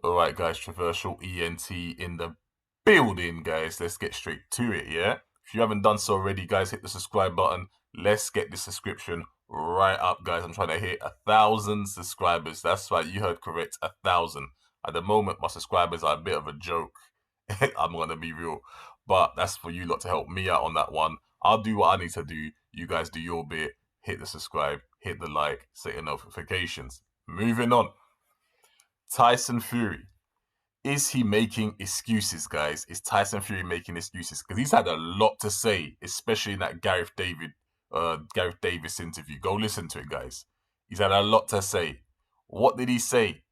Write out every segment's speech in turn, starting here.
All right, guys, Traversal ENT in the building, guys. Let's get straight to it, yeah? If you haven't done so already, guys, hit the subscribe button. Let's get this subscription right up, guys. I'm trying to hit 1,000 subscribers. That's right, you heard correct, 1,000. At the moment, my subscribers are a bit of a joke. I'm gonna be real, but that's for you lot to help me out on that one. I'll do what I need to do. You guys do your bit. Hit the subscribe, hit the like, set your notifications. Moving on. Tyson Fury. Is he making excuses, guys? Is Tyson Fury making excuses? Because he's had a lot to say, especially in that Gareth Davis interview. Go listen to it, guys. He's had a lot to say. What did he say?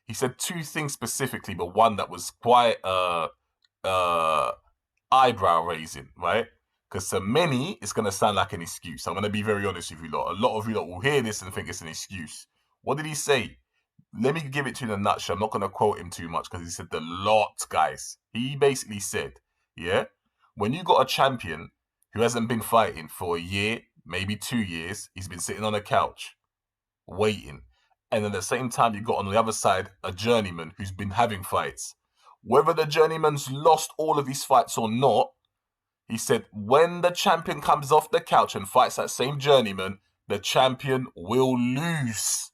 He said two things specifically, but one that was quite uh eyebrow raising, right? Because to many, it's gonna sound like an excuse. I'm gonna be very honest with you lot. A lot of you lot will hear this and think it's an excuse. What did he say? Let me give it to you in a nutshell. I'm not going to quote him too much because he said a lot, guys. He basically said, yeah, when you got a champion who hasn't been fighting for a year, maybe 2 years, he's been sitting on a couch waiting. And at the same time, you got on the other side a journeyman who's been having fights. Whether the journeyman's lost all of his fights or not, he said, when the champion comes off the couch and fights that same journeyman, the champion will lose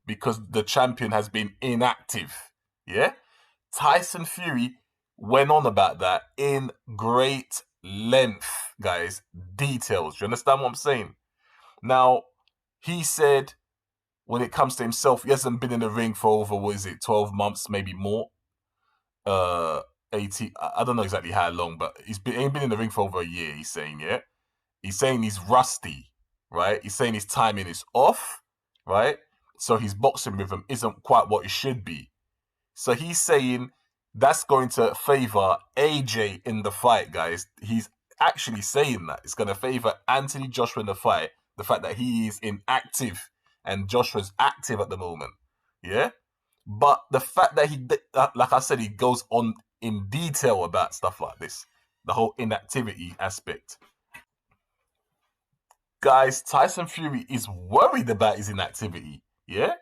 because the champion has been inactive. Yeah? Tyson Fury went on about that in great length, guys. Details. You understand what I'm saying? Now, he said when it comes to himself, he hasn't been in the ring for over, what is it, 12 months, maybe more? Uh, 80, I don't know exactly how long, but he ain't been in the ring for over a year, he's saying, yeah? He's saying he's rusty, right? He's saying his timing is off, right? So his boxing rhythm isn't quite what it should be. So he's saying that's going to favor AJ in the fight, guys. He's actually saying that it's going to favor Anthony Joshua in the fight. The fact that he is inactive and Joshua's active at the moment. Yeah? But the fact that like I said, he goes on in detail about stuff like this, the whole inactivity aspect. Guys, Tyson Fury is worried about his inactivity. Yeah?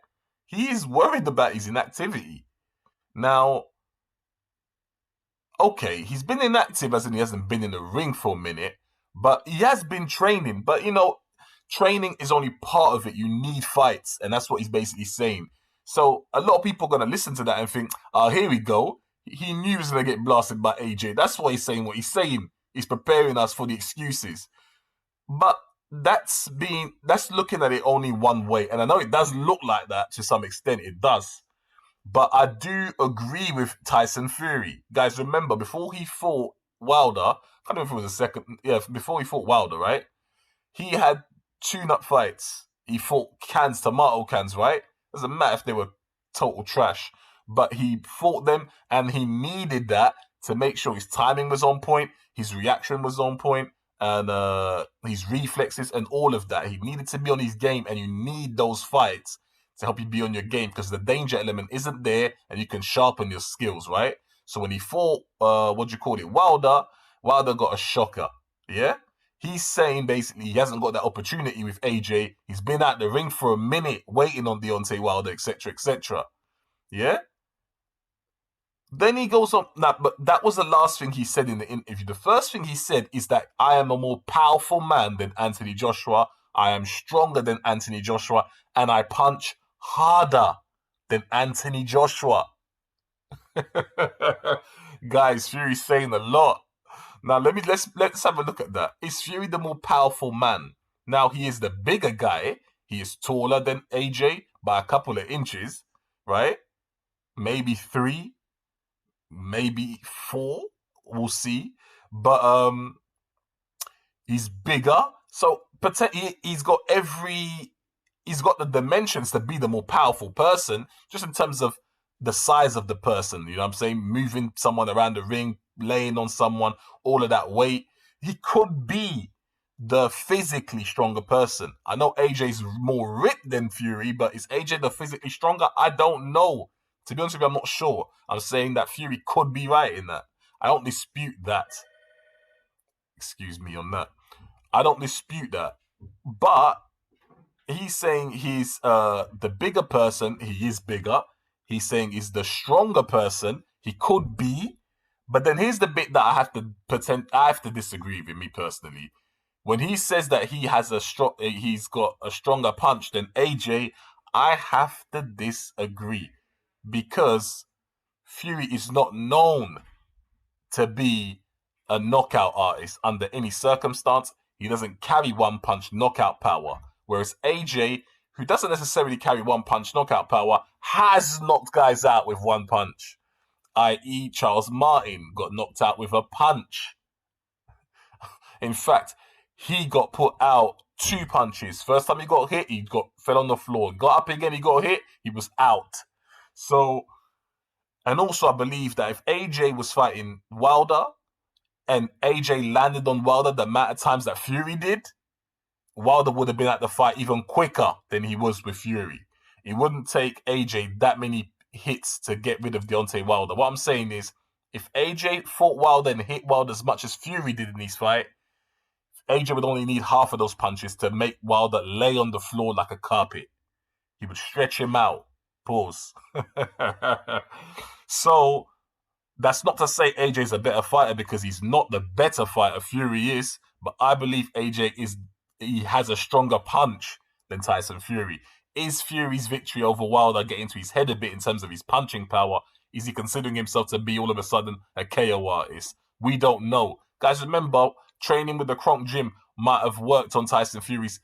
He is worried about his inactivity. Now, okay, he's been inactive as in he hasn't been in the ring for a minute, but he has been training. But training is only part of it. You need fights, and that's what he's basically saying. So a lot of people are gonna listen to that and think, "Oh, here we go. He knew he was gonna get blasted by AJ. That's why he's saying what he's saying. He's preparing us for the excuses." But that's looking at it only one way, and I know it does look like that to some extent. It does. But I do agree with Tyson Fury. Guys, remember, before he fought Wilder, I can't remember if it was the second, yeah, before he fought Wilder, right? He had tune-up fights. He fought tomato cans, right? Doesn't matter if they were total trash. But he fought them, and he needed that to make sure his timing was on point, his reaction was on point, and his reflexes and all of that. He needed to be on his game, and you need those fights to help you be on your game because the danger element isn't there and you can sharpen your skills, right? So when he fought, what do you call it, Wilder got a shocker, yeah? He's saying basically he hasn't got that opportunity with AJ. He's been out the ring for a minute waiting on Deontay Wilder, etc., etc. Yeah? Then he goes on, nah, but that was the last thing he said in the interview. The first thing he said is that I am a more powerful man than Anthony Joshua. I am stronger than Anthony Joshua, and I punch harder than Anthony Joshua. Guys, Fury's saying a lot. Now let's have a look at that. Is Fury the more powerful man? Now he is the bigger guy. He is taller than AJ by a couple of inches, right? Maybe three, maybe four. We'll see. But he's bigger, so he's got the dimensions to be the more powerful person, just in terms of the size of the person. You know what I'm saying? Moving someone around the ring, laying on someone, all of that weight. He could be the physically stronger person. I know AJ's more ripped than Fury, but is AJ the physically stronger? I don't know. To be honest with you, I'm not sure. I'm saying that Fury could be right in that. I don't dispute that. Excuse me on that. I don't dispute that. But he's saying he's the bigger person. He is bigger. he's saying is the stronger person. He could be, but then here's the bit that I have to disagree with me personally. When he says that he's got a stronger punch than AJ, I have to disagree because Fury is not known to be a knockout artist under any circumstance. He doesn't carry one punch knockout power. Whereas AJ, who doesn't necessarily carry one punch knockout power, has knocked guys out with one punch. I.e., Charles Martin got knocked out with a punch. In fact, he got put out 2 punches. First time he got hit, fell on the floor. Got up again, he got hit, he was out. So, and also I believe that if AJ was fighting Wilder and AJ landed on Wilder the amount of times that Fury did, Wilder would have been at the fight even quicker than he was with Fury. It wouldn't take AJ that many hits to get rid of Deontay Wilder. What I'm saying is, if AJ fought Wilder and hit Wilder as much as Fury did in his fight, AJ would only need half of those punches to make Wilder lay on the floor like a carpet. He would stretch him out. Pause. So, that's not to say AJ's a better fighter because he's not the better fighter Fury is, but I believe he has a stronger punch than Tyson Fury. Is Fury's victory over Wilder getting to his head a bit in terms of his punching power? Is he considering himself to be all of a sudden a KO artist? We don't know. Guys, remember, training with the Kronk Gym might have worked on Tyson Fury's,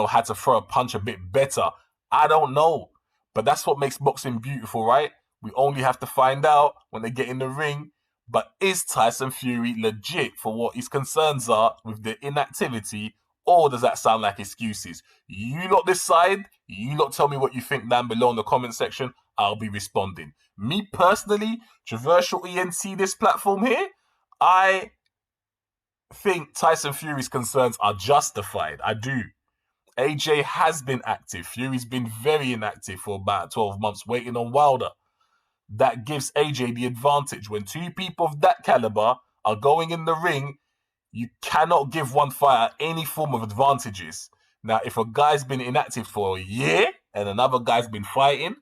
had to throw a punch a bit better. I don't know. But that's what makes boxing beautiful, right? We only have to find out when they get in the ring. But is Tyson Fury legit for what his concerns are with the inactivity, or does that sound like excuses? You lot decide. You lot tell me what you think down below in the comment section. I'll be responding. Me personally, Traversal ENT, this platform here, I think Tyson Fury's concerns are justified. I do. AJ has been active. Fury's been very inactive for about 12 months waiting on Wilder. That gives AJ the advantage. When two people of that caliber are going in the ring, you cannot give one fighter any form of advantages. Now, if a guy's been inactive for a year and another guy's been fighting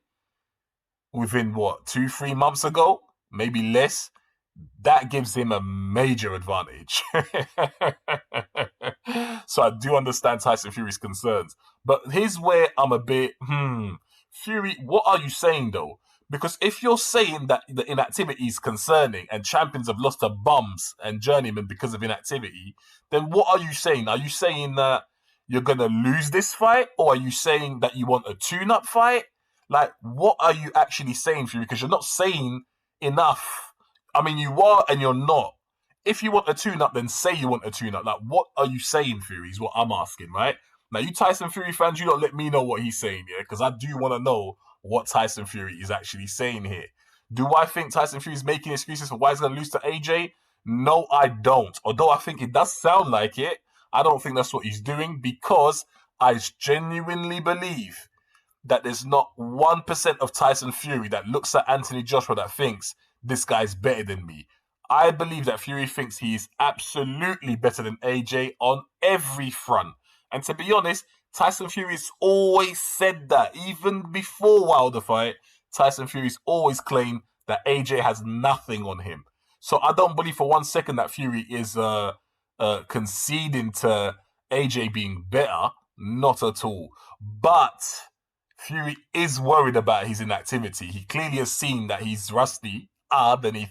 within 2-3 months ago, maybe less, that gives him a major advantage. So I do understand Tyson Fury's concerns. But here's where I'm a bit, Fury, what are you saying though? Because if you're saying that the inactivity is concerning and champions have lost to bums and journeymen because of inactivity, then what are you saying? Are you saying that you're going to lose this fight? Or are you saying that you want a tune-up fight? Like, what are you actually saying, Fury? Because you're not saying enough. I mean, you are and you're not. If you want a tune-up, then say you want a tune-up. Like, what are you saying, Fury, is what I'm asking, right? Now, you Tyson Fury fans, you don't let me know what he's saying, yeah? Because I do want to know what Tyson Fury is actually saying here. Do I think Tyson Fury is making excuses for why he's going to lose to AJ? No, I don't. Although I think it does sound like it, I don't think that's what he's doing because I genuinely believe that there's not 1% of Tyson Fury that looks at Anthony Joshua that thinks this guy's better than me. I believe that Fury thinks he is absolutely better than AJ on every front. And to be honest, Tyson Fury's always said that. Even before Wilder fight, Tyson Fury's always claimed that AJ has nothing on him. So I don't believe for 1 second that Fury is conceding to AJ being better. Not at all. But Fury is worried about his inactivity. He clearly has seen that he's rusty than he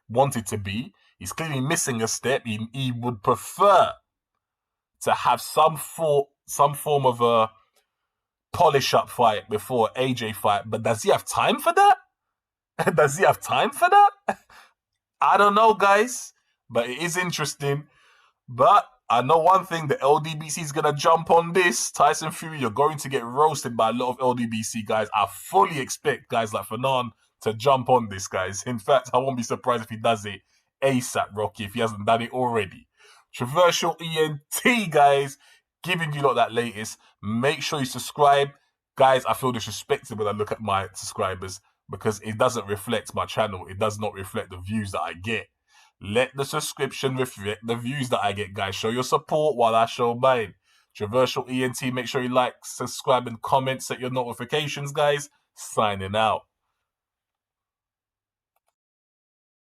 wanted to be. He's clearly missing a step. He would prefer to have some form of a polish up fight before AJ fight. But does he have time for that? Does he have time for that? I don't know, guys. But it is interesting. But I know one thing, the LDBC is going to jump on this. Tyson Fury, you're going to get roasted by a lot of LDBC guys. I fully expect guys like Fanon to jump on this, guys. In fact, I won't be surprised if he does it ASAP, Rocky, if he hasn't done it already. Traversal ENT, guys, giving you lot that latest. Make sure you subscribe. Guys, I feel disrespected when I look at my subscribers because it doesn't reflect my channel. It does not reflect the views that I get. Let the subscription reflect the views that I get, guys. Show your support while I show mine. Traversal ENT, make sure you like, subscribe, and comment. Set your notifications, guys. Signing out.